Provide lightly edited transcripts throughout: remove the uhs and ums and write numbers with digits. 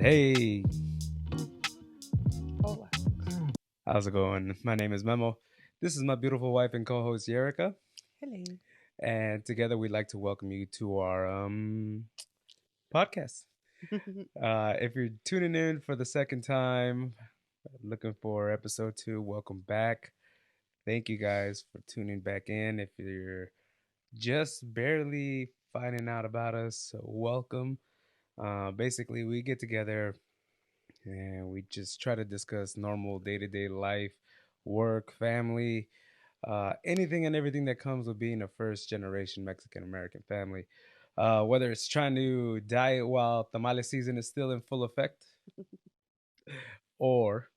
Hey, Hola. how's it going? My name is Memo. This is my beautiful wife and co-host Yerika, Hello. and together we'd like to welcome you to our podcast. If you're tuning in for the second time, looking for episode 2, welcome back. Thank you guys for tuning back in. If you're just barely finding out about us, welcome. Basically, we get together and we just try to discuss normal day-to-day life, work, family, anything and everything that comes with being a first generation Mexican American family. Whether it's trying to diet while tamale season is still in full effect, or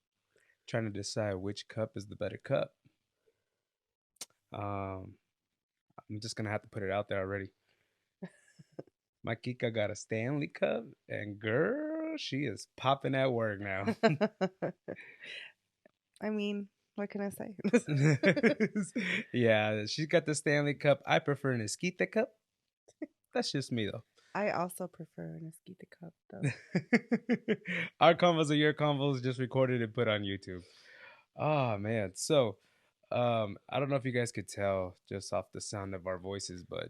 trying to decide which cup is the better cup. Um, I'm just gonna have to put it out there already. My Kika got a Stanley Cup, and girl, she is popping at work now. I mean, what can I say? Yeah, she's got the Stanley Cup. I prefer an Esquite Cup. That's just me though. I also prefer an Esquite cup, though. Our convos are your convos, just recorded and put on YouTube. Oh man. So I don't know if you guys could tell just off the sound of our voices, but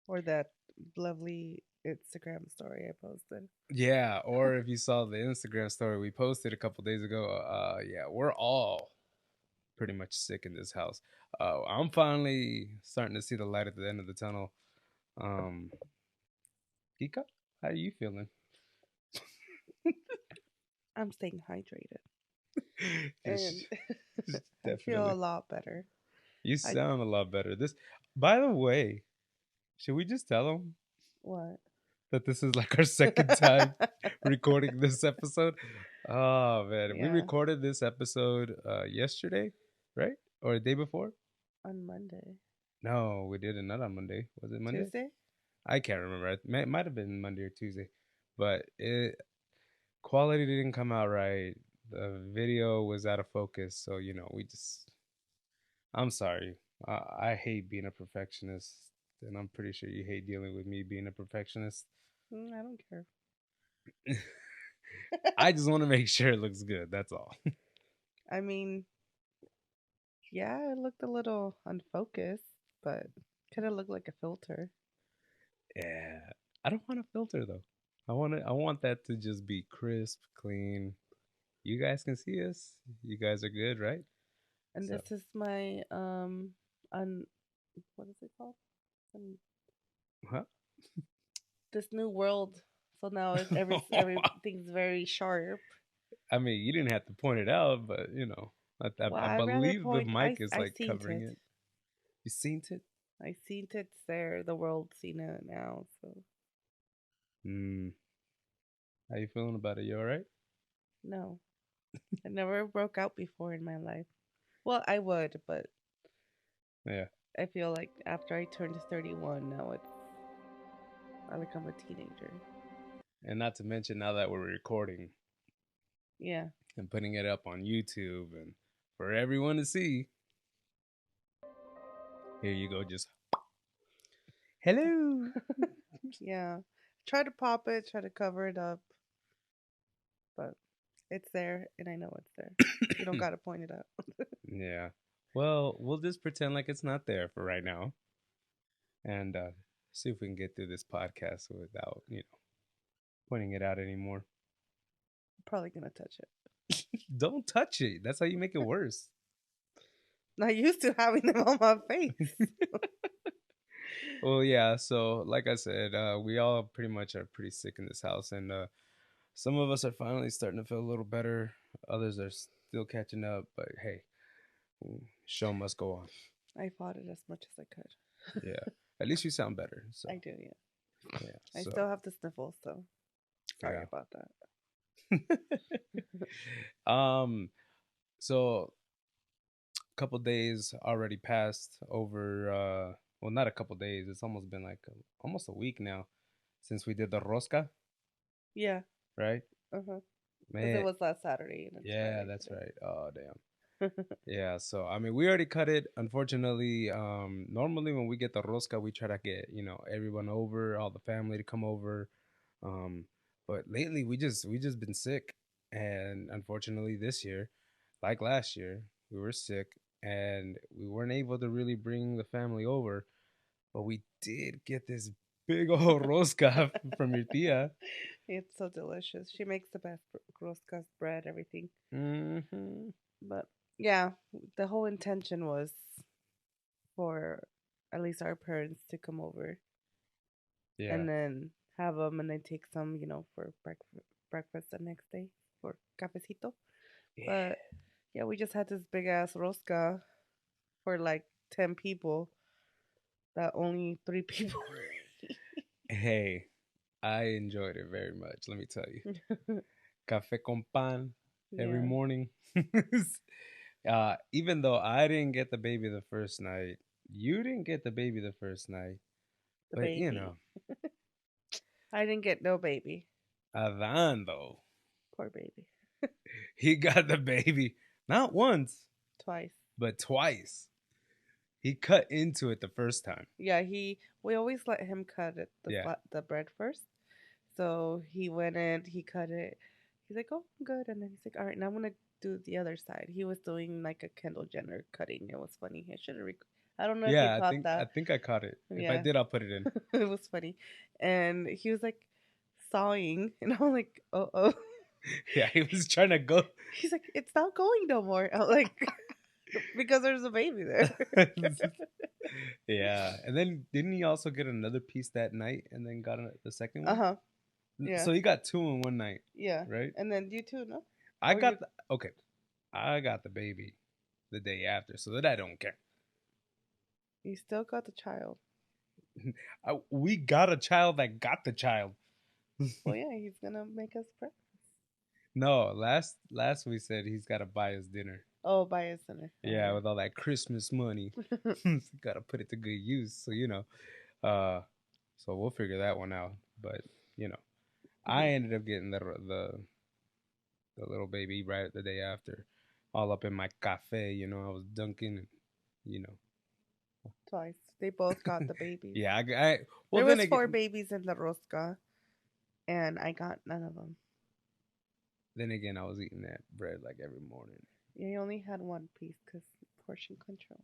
Or that lovely Instagram story I posted. yeah, or if you saw the Instagram story we posted a couple days ago, yeah, we're all pretty much sick in this house. I'm finally starting to see the light at the end of the tunnel. Um Kika, how are you feeling? I'm staying hydrated. Just, And just I feel a definitely. lot better. You I sound a lot better. This, by the way, should we just tell them What? that this is like our second time recording this episode? Oh man, we Yeah, recorded this episode yesterday, right? Or the day before? on Monday. No, we did it not on Monday. Was it Monday? Tuesday? I can't remember. It might have been Monday or Tuesday, but it quality didn't come out right. The video was out of focus, so we just. I'm sorry. I hate being a perfectionist, and I'm pretty sure you hate dealing with me being a perfectionist. I don't care. I just want to make sure it looks good. That's all. I mean, yeah, it looked a little unfocused, but kind of looked like a filter. Yeah, I don't want a filter though. I want that to just be crisp, clean. You guys can see us. You guys are good, right? And So, this is my un what is it called? huh? This new world. So now everything's very sharp. I mean, you didn't have to point it out, but Well, I I rather believe the point. mic is I like seen covering it. it. You seen it? I seen it's there. The world's seen it now. So Hmm. How you feeling about it? You all right? no, I never broke out before in my life. Well, I would, but Yeah. I feel like after I turned 31, now I become a teenager. And not to mention now that we're recording Yeah. and putting it up on YouTube and for everyone to see, here you go. Just hello. Yeah. Try to pop it, try to cover it up, but it's there, and I know it's there. You don't gotta point it out. Yeah. Well, we'll just pretend like it's not there for right now and see if we can get through this podcast without, pointing it out anymore. Probably gonna touch it. Don't touch it. That's how you make it worse. Not used to having them on my face. Well, yeah. So, like I said, we all pretty much are pretty sick in this house, and some of us are finally starting to feel a little better. Others are still catching up, but hey, show must go on. I fought it as much as I could. Yeah. At least you sound better. So, I do, yeah. yeah. I So, still have the sniffles, so sorry yeah. about that. um. So, a couple days already passed over. Well, not a couple days. It's almost been like almost a week now since we did the rosca, Yeah. right? Uh-huh. Because it Man, was last Saturday and it's yeah, Friday that's today. right. Oh, damn. Yeah, so I mean, we already cut it. Unfortunately, normally when we get the rosca, we try to get everyone over, all the family to come over. Um, But lately we just been sick, and unfortunately this year, like last year, we were sick and we weren't able to really bring the family over, but we did get this big old rosca from your tia. It's so delicious. She makes the best roscas, bread, everything. Hmm. But yeah, the whole intention was for at least our parents to come over Yeah. and then have them and then take some, for breakfast the next day for cafecito. Yeah. But yeah, we just had this big ass rosca for like 10 people that only 3 people Hey, I enjoyed it very much. Let me tell you, were café con pan every Yeah, morning. Even though I didn't get the baby the first night, you didn't get the baby the first night, the but baby. I didn't get no baby. Adan though, Poor baby. he got the baby not once, Twice. but twice. He cut into it the first time. Yeah, we always let him cut it Yeah. the bread first. So he went in, he cut it. He's like, "Oh, I'm good." And then he's like, "All right, now I'm gonna do the other side." He was doing like a Kendall Jenner cutting. It was funny. I should have. I don't know if you Yeah, I caught think I that. think I caught it. If I Yeah, did, I'll put it in. it was funny. And he was like sawing, and I'm like, "Oh, oh." Yeah, he was trying to go. He's like, "It's not going no more." I'm like, "Because there's a baby there." Yeah, and then didn't he also get another piece that night, and then got the second Uh one? huh. Yeah. So he got two in one night, Yeah. right? And then you too, no? I Or you? got okay. I got the baby the day after, so that I don't care. You still got the child. We got a child that got the child. Well, yeah, he's gonna make us pray. No, last we said he's got to buy us dinner. Oh, by a sinner. Yeah, with all that Christmas money, got to put it to good use. So uh, so we'll figure that one out. But you know, I ended up getting the little baby right the day after, all up in my cafe. I was dunking, and you know, Twice. They both got the babies. yeah. Well, There then was 4 again, babies in the rosca, and I got none of them. I was eating that bread like every morning. You only had one piece because portion control.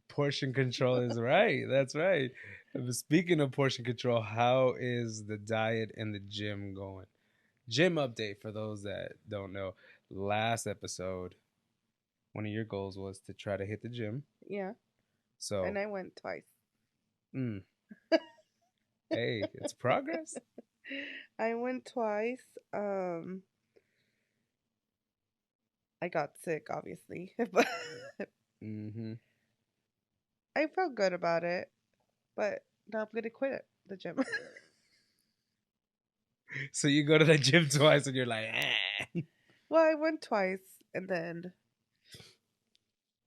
Portion control is right. That's right. Speaking of portion control, how is the diet and the gym going? Gym update for those that don't know. Last episode, one of your goals was to try to hit the gym. Yeah, and So, I went twice. mm, hey, it's progress. I went twice. I got sick, obviously, but Hmm. I felt good about it. But now I'm gonna quit it, the gym. So you go to the gym twice and you're like, eh. Well, I went twice, and then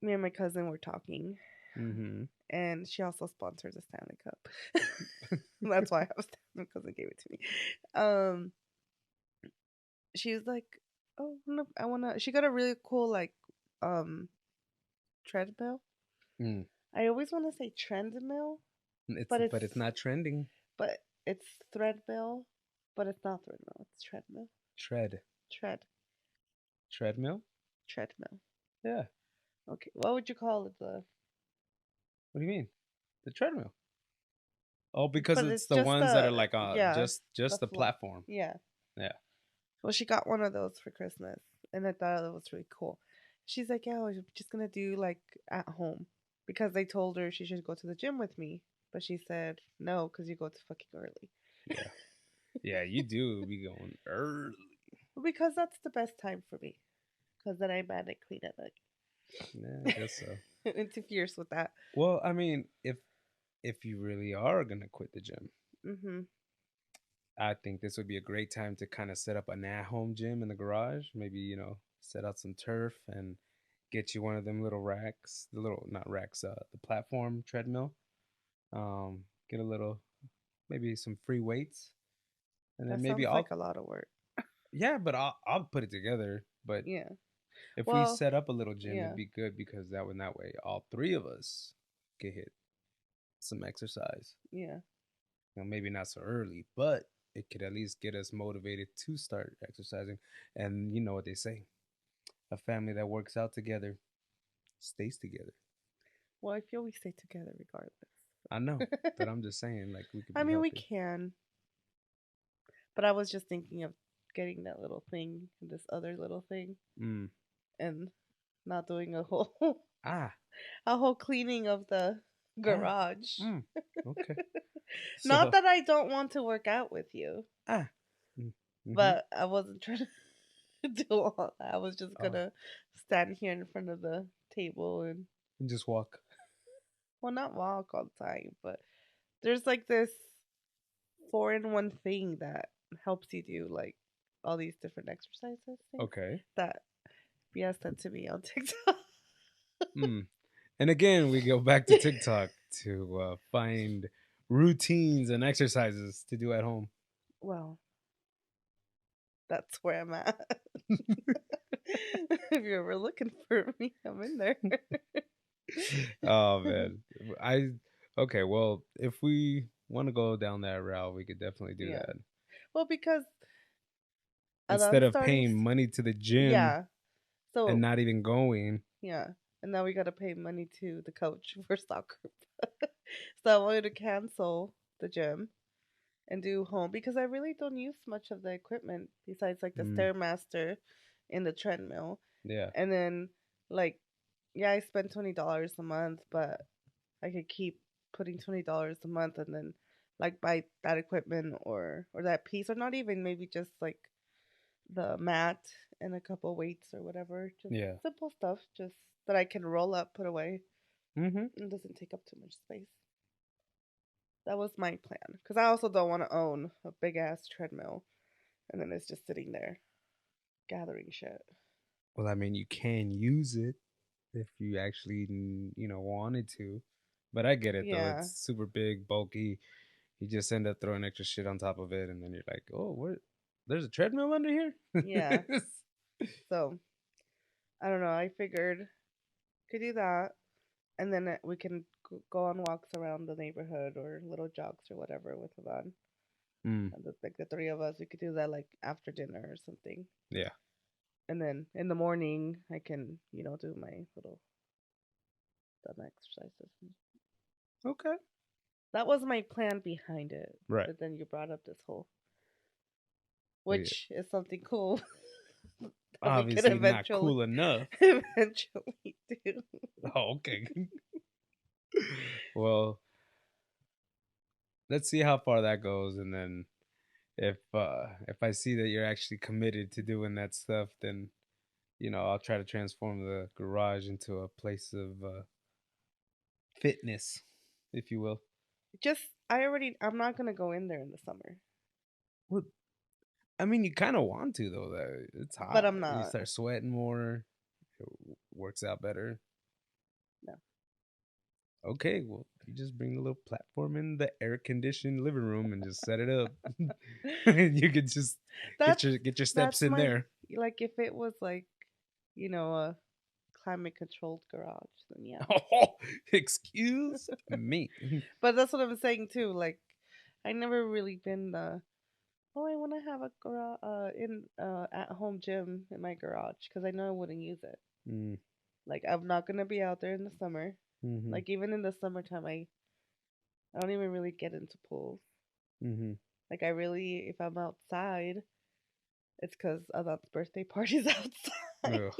me and my cousin were talking, Hmm. and she also sponsors a Stanley Cup. That's why I was my cousin gave it to me. Um, she was like, "Oh, no, I wanna." She got a really cool um treadmill. Mm. I always want to say treadmill, It's but but it's not trending. it's threadmill, but it's not threadmill. It's treadmill. Tread Tread treadmill. treadmill. Yeah. Okay, what would you call it? The What do you mean? The treadmill. Oh, because but it's it's the just ones that are the like yeah the just the floor. platform. Yeah. Yeah. Well, she got one of those for Christmas, and I thought it was really cool. She's like, "Yeah, we're just gonna do like at home," because they told her she should go to the gym with me, but she said no because you go to fucking early. Yeah. Yeah, you do be going early. Because that's the best time for me, because then I'm at it clean at night. Yeah, I guess so. It interferes with that. Well, I mean, if you really are gonna quit the gym, Mhm. I think this would be a great time to kind of set up an at-home gym in the garage. Maybe, set out some turf and get you one of them little racks, the little not racks, the platform treadmill. Get a little, maybe some free weights, and then That maybe sounds like a lot of work. yeah, but I'll put it together. But Yeah. if we Well, set up a little gym, it'd yeah. be good because that way all three of us get hit some exercise. Yeah. Maybe not so early, but it could at least get us motivated to start exercising. And you know what they say: a family that works out together stays together. Well, I feel we stay together I know, but regardless. I'm just saying, like, we could I be mean, we healthy. can, but I was just thinking of getting that little thing, this other little thing, Mm. and not doing a whole Ah, a whole cleaning of the ah, garage. mm. Okay. Not So, that I don't want to work out with you, ah, mm-hmm. but I wasn't trying to do all that. I was just Oh, gonna stand here in front of the table and, and just walk. well, not walk all the time, but there's like this 4-in-1 thing that helps you do like all these different exercises things Okay. that Bia sent to me on TikTok. Mm. And again, we go back to TikTok to find routines and exercises to do at home. Well, that's where I'm at. If you're ever looking for me, I'm in there. Oh man, I okay. Well, if we want to go down that route, we could definitely do Yeah. that Well, because instead I'm of starting. paying money to the gym Yeah. and So, not even going. yeah. And now we got to pay money to the coach for soccer. So I wanted to cancel the gym and do home because I really don't use much of the equipment besides like the Mm, Stairmaster and the treadmill. yeah. And then, like, yeah, I spend $20 a month, but I could keep putting $20 a month and then like buy that equipment or that piece, or not even, maybe just like the mat and a couple weights or whatever, just Yeah. simple stuff, just that I can roll up, put away, Mm-hmm. and doesn't take up too much space. That was my plan because I also don't want to own a big ass treadmill and then it's just sitting there gathering shit. Well, I mean, you can use it if you actually, wanted to. But I get it though. Yeah, It's super big, bulky. You just end up throwing extra shit on top of it, and then you're like, "Oh, what? There's a treadmill under here." yeah. So I don't know. I figured could do that, and then we can go on walks around the neighborhood or little jogs or whatever with Ivan. Mm, And like the three of us, we could do that like after dinner or something. yeah. And then in the morning, I can do my little dumb exercises. Okay. That was my plan behind it. Right. But then you brought up this whole, Well, yeah. which is something cool that we could Obviously not eventually cool enough. eventually do. Oh, okay. Well, let's see how far that goes, and then if I see that you're actually committed to doing that stuff, then I'll try to transform the garage into a place of fitness, if you will. Just I'm not gonna go in there in the summer, Well, I mean, you kind of want to though. That it's but hot. I'm You not. start sweating more. It works out better. No. Okay, well, you just bring a little platform in the air conditioned living room and just set it up. And you could just That's get your steps that's in my there. like if it was like a climate controlled garage, then yeah. Oh, excuse me. But that's what I'm saying too. Like I never really been the I want to have a garage in at home gym in my garage because I know I wouldn't use it. Mm, Like I'm not gonna be out there in the summer. mm-hmm, Like even in the summertime, I don't even really get into pools. mm-hmm. Like I really, if I'm outside, it's because Adam's birthday party's outside, Oh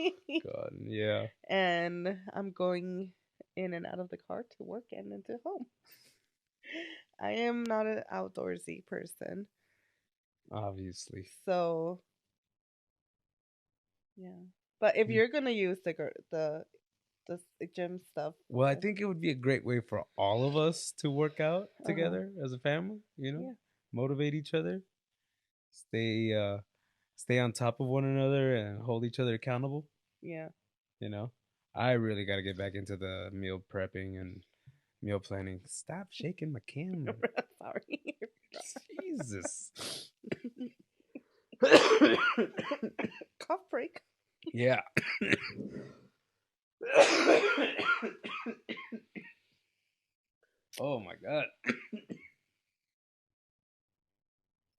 God, yeah. and I'm going in and out of the car to work and into home. I am not an outdoorsy person, Obviously. so yeah. But if Mm. you're gonna use the gym stuff, Well, I think it would be a great way for all of us to work out uh huh, together as a family. yeah, Motivate each other, stay stay on top of one another, and hold each other accountable. yeah. You know, I really got to get back into the meal prepping and meal planning. Stop shaking my camera. Sorry. Jesus. Cough break. Yeah. Oh my God.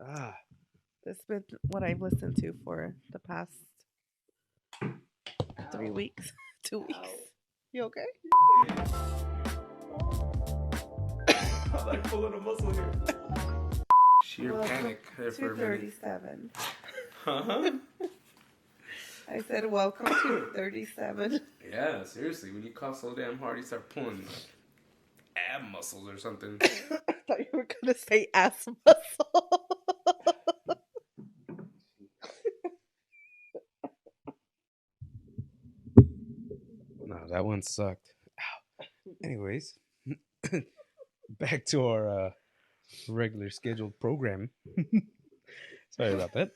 Ah, That's been what I've listened to for the past ow, 3 weeks, 2 weeks. ow. You okay? I'm like pulling a muscle here. Sheer Welcome panic there for to a minute. 37. Huh? I said welcome to 37. Yeah, seriously. When you cough so damn hard, you start pulling ab muscles or something. I thought you were gonna say ass muscle. No, that one sucked. Anyways, back to our regular scheduled program. Sorry about that.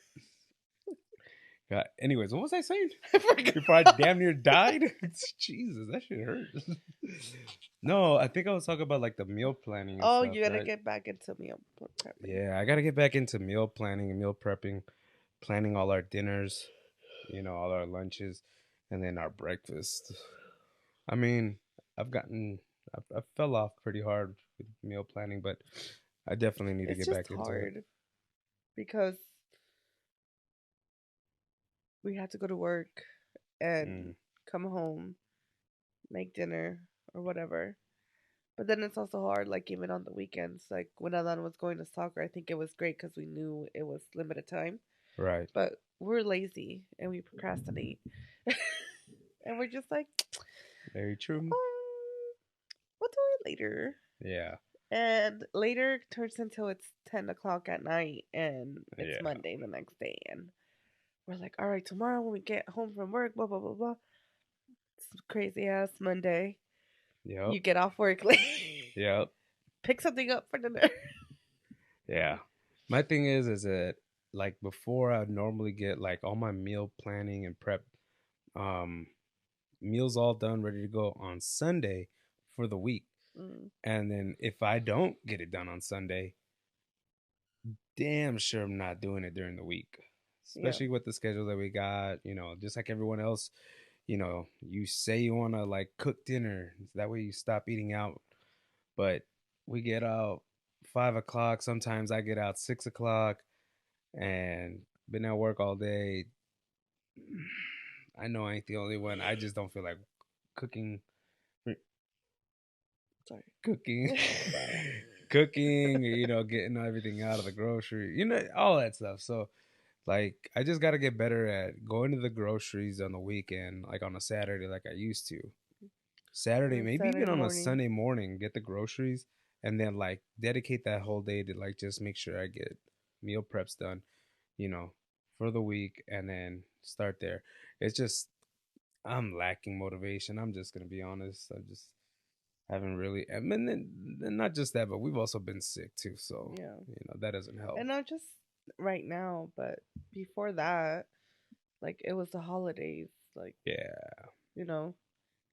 Anyways, what was I saying? I forgot. Before I damn near died? Jesus, that shit hurt. No, I think I was talking about like the meal planning and Oh, stuff, you gotta right? get back into meal prepping. Yeah, I gotta get back into meal planning and meal prepping, planning all our dinners, all our lunches, and then our breakfast. I mean, I've gotten, I fell off pretty hard with meal planning, but I definitely need to It's get just back into it. hard because we had to go to work and Mm, come home, make dinner or whatever. But then it's also hard, like even on the weekends. Like when Alan was going to soccer, I think it was great because we knew it was limited time. right. But we're lazy and we procrastinate, and we're just like, Very true. we'll do it later. Yeah. And later turns until it's 10 o'clock at night, and it's Yeah. Monday the next day, and we're like, all right, tomorrow when we get home from work, blah blah blah blah. It's crazy ass Monday. Yep. You get off work late. Yep. Pick something up for dinner. Yeah. My thing is that like before I'd normally get like all my meal planning and prep um meals all done, ready to go on Sunday for the week. Mm, And then if I don't get it done on Sunday, damn sure I'm not doing it during the week. yeah, Especially with the schedule that we got, just like everyone else, you say you want to like cook dinner. That way you stop eating out. But we get out 5 o'clock. Sometimes I get out 6 o'clock and been at work all day. I know I ain't the only one. I just don't feel like cooking, sorry. cooking, cooking, getting everything out of the grocery, all that stuff. So, like, I just got to get better at going to the groceries on the weekend, like on a Saturday, like I used to. Saturday, On maybe even Saturday on a morning. Sunday morning, get the groceries and then, like, dedicate that whole day to, like, just make sure I get meal preps done, you know, for the week and then start there. It's just, I'm lacking motivation. I'm just going to be honest. I just haven't really, I mean, then not just that, but we've also been sick too. So, Yeah, that doesn't help. and not just right now, but before that, like it was the holidays, like Yeah. you know,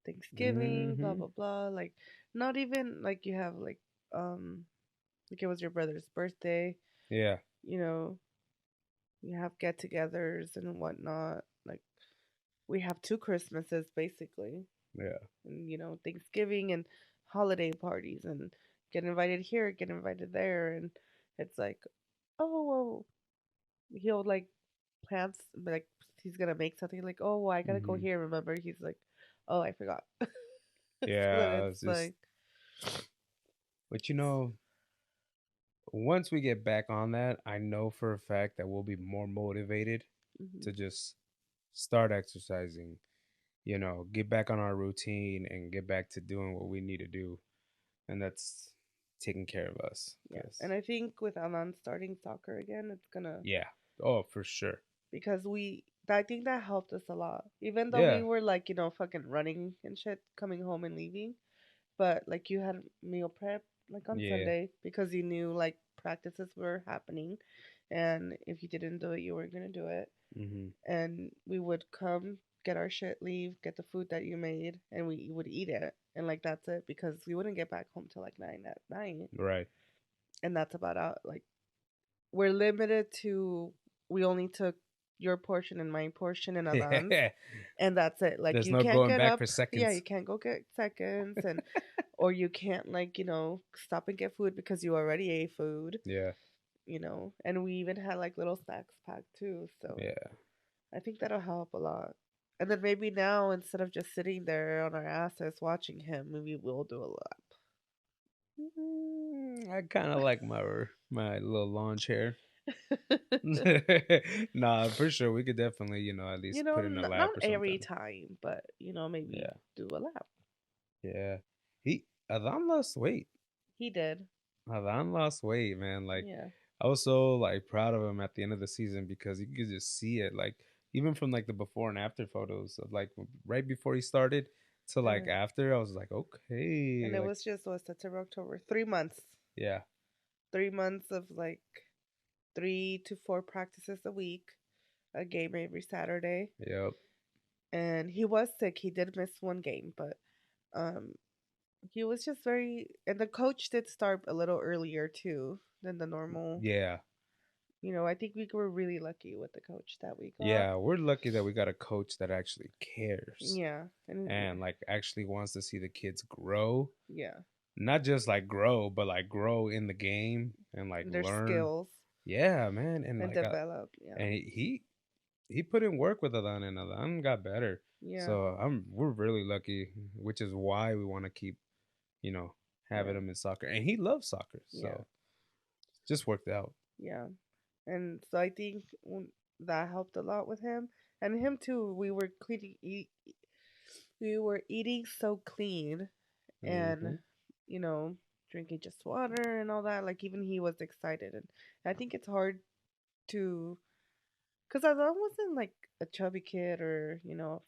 Thanksgiving, blah Hmm. blah blah. Like not even like you have um like it was your brother's birthday. Yeah. You know, you have get-togethers and whatnot. Like we have two Christmases basically, Yeah. and Thanksgiving and holiday parties, and get invited here, get invited there, and it's like, oh well, he'll like plans like he's gonna make something like, oh well, I gotta go Hmm. here. Remember, he's like, oh I forgot. So then Yeah. it's It's just, like, but once we get back on that, I know for a fact that we'll be more motivated mhm. to just start exercising, get back on our routine and get back to doing what we need to do. And that's taking care of us. Yeah, Because, and I think with Alan starting soccer again, it's gonna yeah. Oh, for sure. because I think that helped us a lot. Even though we Yeah. were like fucking running and shit, coming home and leaving, but like you had meal prep like on Yeah. Sunday because you knew like practices were happening, and if you didn't do it, you were gonna do it, Hmm. and we would come get our shit, leave, get the food that you made, and we would eat it, and like that's it because we wouldn't get back home till like 9 at night, Right. and that's about it. Like we're limited to we only took your portion and my portion and Alan's, Yeah. and that's it. Like There's you no can't going get back for up, yeah, seconds. you can't go get seconds, and or you can't like stop and get food because you already ate food. Yeah. and we even had like little snacks packed too. So Yeah. I think that'll help a lot. And then maybe now, instead of just sitting there on our asses watching him, maybe we'll do a I kind of like my little lawn chair. lap. Nah, for sure. We could definitely, at least put it in a Not lap or every something. time, but maybe Yeah. do a lap. Yeah. Adam lost weight. He did. Adam lost weight, man. Like, Yeah. I was so like proud of him at the end of the season because you could just see it, like even from like the before and after photos of like right before he started to like And after. I was like, okay, and it like was just was September, October, 3 months. yeah, 3 months of like 3 to 4 practices a week, a game every Saturday. yep, And he was sick. He did miss one game, but um he was just very, and the coach did start a little earlier too than the normal. yeah, I think we were really lucky with the coach that we got. yeah. We're lucky that we got a coach that actually cares Yeah. And and like actually wants to see the kids grow, yeah, not just like grow, but like grow in the game and like their learn. skills Yeah, man, and and like develop. Yeah. and he put in work with Adan and Adan got better. Yeah. So we're really lucky, which is why we want to keep, you know, having Yeah. him in soccer. And he loves soccer. Yeah. So just worked out. Yeah. And so I think that helped a lot with him. And him too. We were eating so clean, and Hmm. you know drinking just water and all that. Like, even he was excited. And I think it's hard to, because I wasn't like a chubby kid or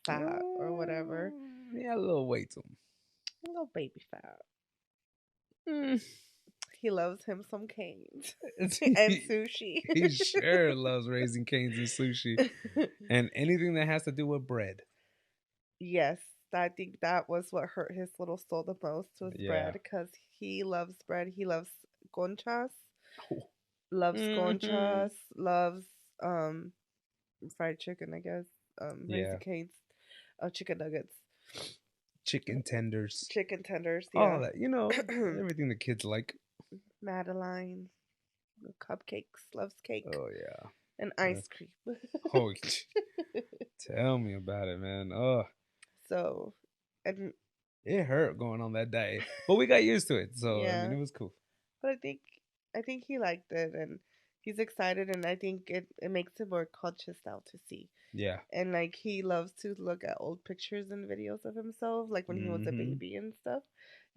fat or whatever. Yeah, a little weight to A little baby fat. him. He loves him some canes and he, sushi. he sure loves raising canes and sushi and anything that has to do with bread. Yes, I think that was what hurt his little soul the most, was bread, Yeah. because he loves bread. He loves conchas, Oh. loves Hmm. conchas, loves um fried chicken, I guess, Yeah. Raising Cane's, chicken nuggets, Chicken tenders. chicken tenders, All yeah. that, everything the kids like. Madeline, cupcakes, loves cake, Oh, yeah. and Yeah. ice cream. Oh, tell me about it, man. Oh, So, and it hurt going on that diet, but we got used to it. So I mean, yeah, it was cool. but I think he liked it, and he's excited, and I think it makes him more conscious now to see. Yeah. And like, he loves to look at old pictures and videos of himself, like when he was a Hmm. baby and stuff.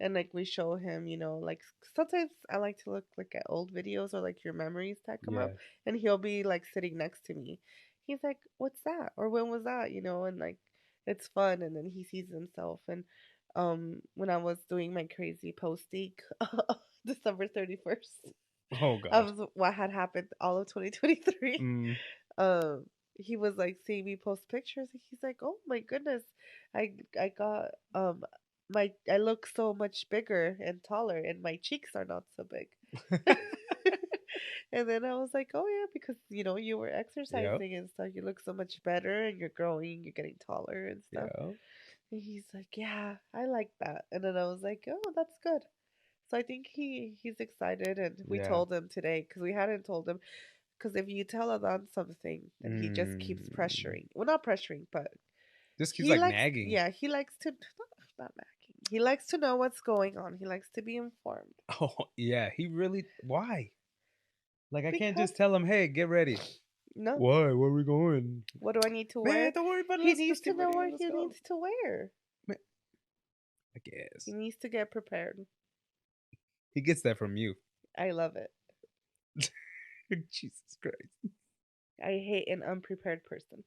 And like, we show him, like, sometimes I like to look at old videos, or like your memories that come up, Yeah. and he'll be like sitting next to me. He's like, "What's that?" or "When was that?" And like, it's fun, and then he sees himself. And when I was doing my crazy posting December 31st Oh God. of what had happened all of 2023, Mm. um he was like seeing me post pictures, and he's like, "Oh my goodness, I got I look so much bigger and taller, and my cheeks are not so big." And then I was like, "Oh yeah, because you were Yep. exercising and stuff, you look so much better, and you're growing, you're getting taller and stuff." Yep. And he's like, "Yeah, I like that." And then I was like, "Oh, that's good." So I think he's excited, and we Yeah. told him today, because we hadn't told him, because if you tell Adon something, then he just keeps Mm. pressuring. Well, not pressuring, but This kid's he like likes, nagging. yeah, he likes to, not nagging. He likes to know what's going on. He likes to be informed. Oh yeah. He really. Why? Like I can't Because, just tell him, "Hey, get ready." no, Why? Where are we going? what do I need to Man, wear? don't worry about it. He Let's needs just to get know ready and what let's he go. needs to wear. Man, I He guess needs to get prepared. he gets that from you. I love it. Jesus Christ. I hate an unprepared person,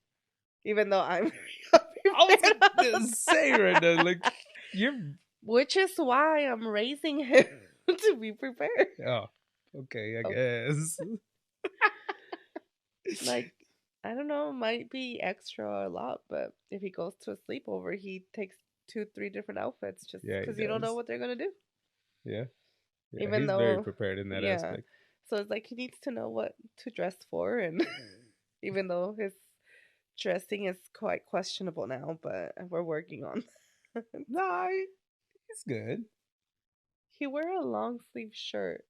even though I'm I was very gonna unprepared. say right now, like you're. Which is why I'm raising him to be prepared. Oh, okay, I Oh, guess. like, I don't know, might be extra a lot, but if he goes to a sleepover, he takes 2, 3 different outfits, just Yeah, he because you don't know does. what they're gonna do. Yeah, yeah, Even he's very though, prepared in that yeah, aspect. so it's like he needs to know what to dress for, and even though his dressing is quite questionable now, but we're working on. Nah, he's good. He wear a long sleeve shirt,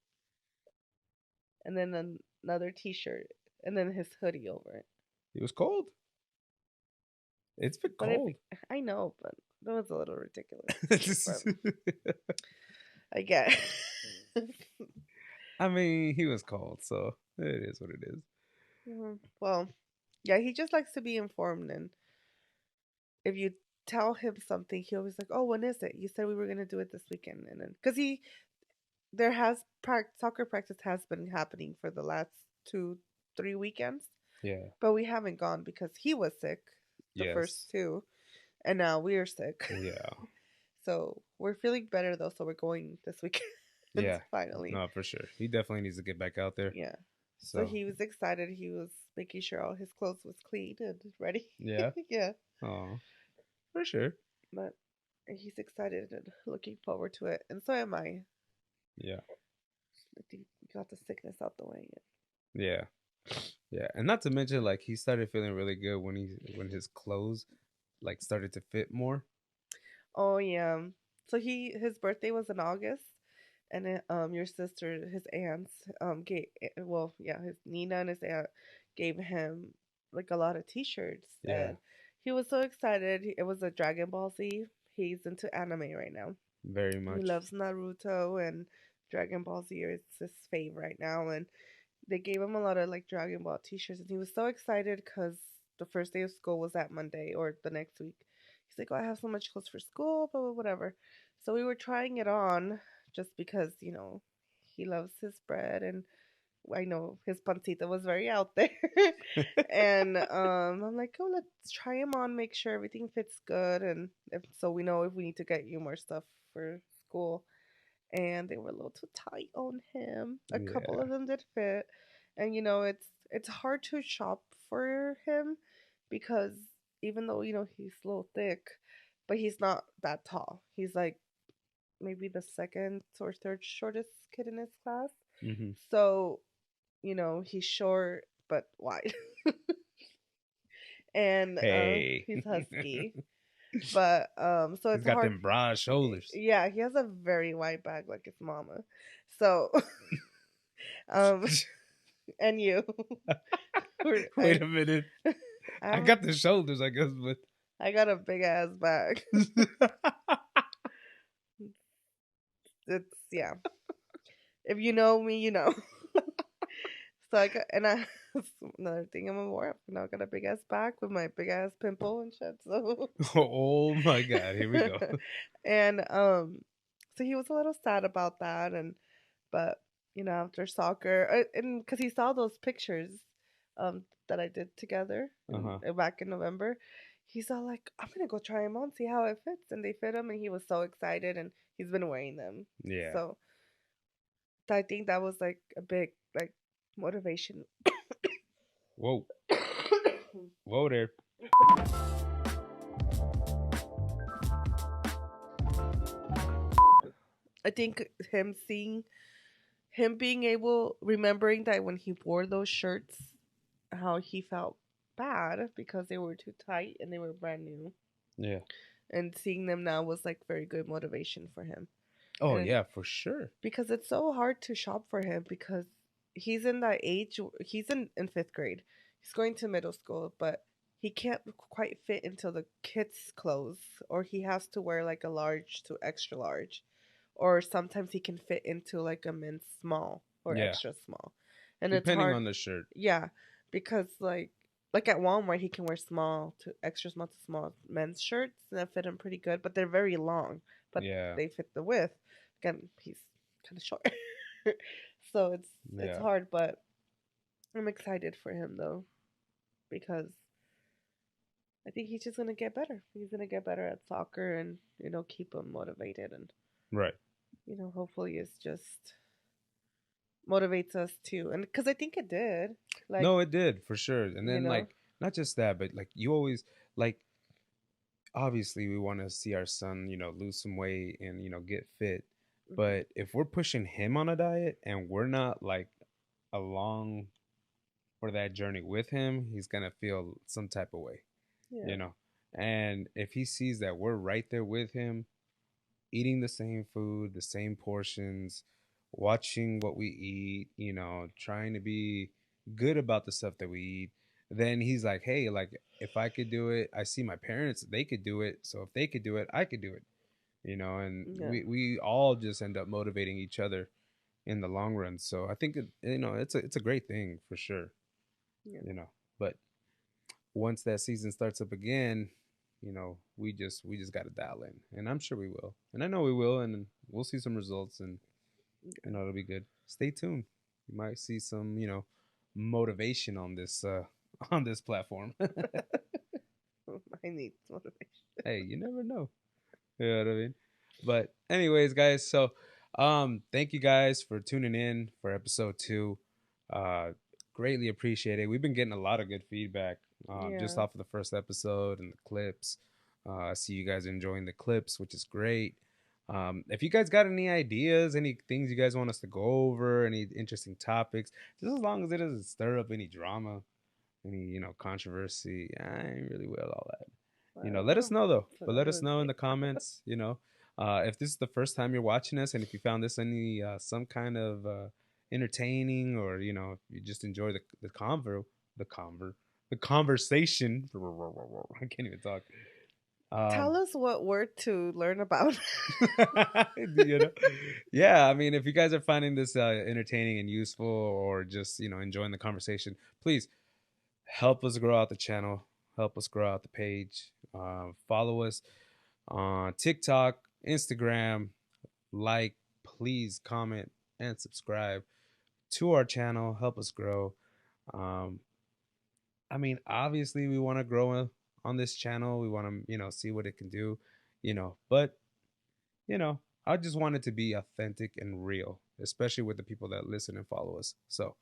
and then another T-shirt, and then his hoodie over it. It was cold. It's been But if cold. I know, but that was a little ridiculous. But I get. I mean, he was cold, so it is what it is. Well, yeah, he just likes to be informed, and if you tell him something, he always like, "Oh, when is it? You said we were gonna do it this weekend," and then because there has soccer practice has been happening for the last 2, 3 weekends, Yeah. but we haven't gone because he was sick the Yes. first two, and now we're sick. Yeah. So we're feeling better though, so we're going this weekend Yeah. finally. No, for sure. He definitely needs to get back out there. Yeah. So So, he was excited. He was making sure all his clothes was clean and ready. yeah. Yeah. Oh, for sure. But he's excited and looking forward to it, and so am I. Yeah. I think we got the sickness out the way. Yeah. Yeah. And not to mention, like, he started feeling really good when his clothes like started to fit more. Oh yeah. So his birthday was in August, and your sister, his aunts, gave well, yeah, his Nina and his aunt gave him like a lot of T-shirts, Yeah. and he was so excited. It was a Dragon Ball Z. He's into anime right now. Very He much. loves Naruto and Dragon Ball Z is his fave right now, and they gave him a lot of like Dragon Ball T-shirts, and he was so excited because the first day of school was that Monday or the next week. He's like, "Oh, I have so much clothes for school, blah blah whatever." So we were trying it on just because he loves his bread, and I know his pancita was very out there. And I'm like, "Oh, let's try him on, make sure everything fits good, and so we know if we need to get you more stuff for school." And they were a little too tight on him. A couple Yeah. of them did fit, and it's hard to shop for him because even though he's a little thick, but he's not that tall. He's like maybe the second or third shortest kid in his class. Mm-hmm. So he's short but wide, and Hey. he's husky. But so He's it's got hard. them broad shoulders. Yeah, he has a very wide back like his mama. So um and you. Wait a minute. I I have a, got the shoulders, I guess, but I got a big ass back. It's yeah. If you know me, you know. So I got and I another thing I'm aware of. Now I got a big ass back with my big ass pimple and shit. So oh my god, here we go. and so he was a little sad about that, and but after soccer and because he saw those pictures that I did together Uh-huh. back in November, he's all like, "I'm gonna go try them on, see how it fits," and they fit him, and he was so excited, and he's been wearing them. Yeah. So I think that was like a big like motivation. Whoa. Whoa there. I think him being able remembering that when he wore those shirts, how he felt bad because they were too tight and they were brand new, Yeah. and seeing them now was like very good motivation for him. Oh And yeah, for sure. because it's so hard to shop for him because he's in that age, he's in 5th grade, he's going to middle school, but he can't quite fit into the kids clothes, or he has to wear like a large to extra large, or sometimes he can fit into like a men's small or Yeah. extra small, and it's Depending hard. on the shirt. Yeah, because like at Walmart he can wear small to extra small to small men's shirts and that fit him pretty good, but they're very long, but Yeah. they fit the width. Again, he's kind of short. So it's Yeah. hard, but I'm excited for him though because I think he's just gonna get better. He's gonna get better at soccer and keep him motivated, and Right. hopefully it's just motivates us too. And because I think it did, like No, it did for sure. And you then know, like not just that, but like you always like obviously we want to see our son, lose some weight and get fit. mhm, But if we're pushing him on a diet and we're not like along for that journey with him, he's gonna feel some type of way, you yeah, know. And if he sees that we're right there with him, eating the same food, the same portions, watching what we eat, trying to be good about the stuff that we eat. Then he's like, hey, like if I could do it, I see my parents, they could do it. So if they could do it, I could do it. And Yeah. we all just end up motivating each other in the long run. So I think it's a great thing for sure. Yeah. But once that season starts up again, we just got to dial in, and I'm sure we will, and I know we will, and we'll see some results, and Yeah. it'll be good. Stay tuned. You might see some motivation on this on this platform. I need motivation. Hey, you never know. You know what I mean? But anyways, guys, so thank you guys for tuning in for episode 2. Uh Greatly appreciate it. We've been getting a lot of good feedback just Yeah. off of the first episode and the clips. I see you guys enjoying the clips, which is great. If you guys got any ideas, any things you guys want us to go over, any interesting topics, just as long as it doesn't stir up any drama, any controversy, I ain't really with all that. I Let us wouldn't know though. put But up let us with know in it. the comments. If this is the first time you're watching us, and if you found this any some kind of entertaining, or if you just enjoy the conver, the conversation. I can't even talk. Tell Um, us what word to learn about. you know, yeah. I mean, if you guys are finding this entertaining and useful, or just enjoying the conversation, please help us grow out the channel. Help us grow out the page. Follow us on TikTok, Instagram. Like, please comment and subscribe to our channel. Help us grow. Um, I mean, obviously, we want to grow on this channel. We want to, see what it can do, But you know, I just want it to be authentic and real, especially with the people that listen and follow us. So,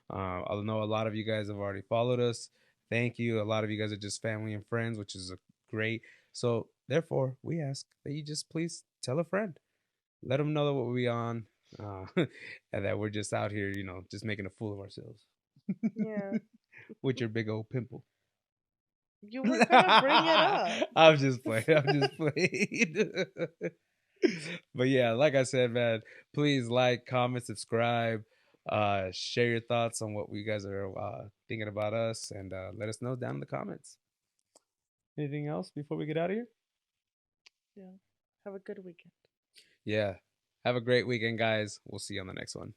I know a lot of you guys have already followed us. Thank you. A lot of you guys are just family and friends, which is great. So, therefore, we ask that you just please tell a friend, let them know that what we on, and that we're just out here, just making a fool of ourselves Yeah. with your big old pimple. You were gonna bring it up. I'm just playing. I'm just playing. But yeah, like I said, man, please like, comment, subscribe, share your thoughts on what we guys are thinking about us, and let us know down in the comments. Anything else before we get out of here? Yeah. Have a good weekend. Yeah. Have a great weekend, guys. We'll see you on the next one.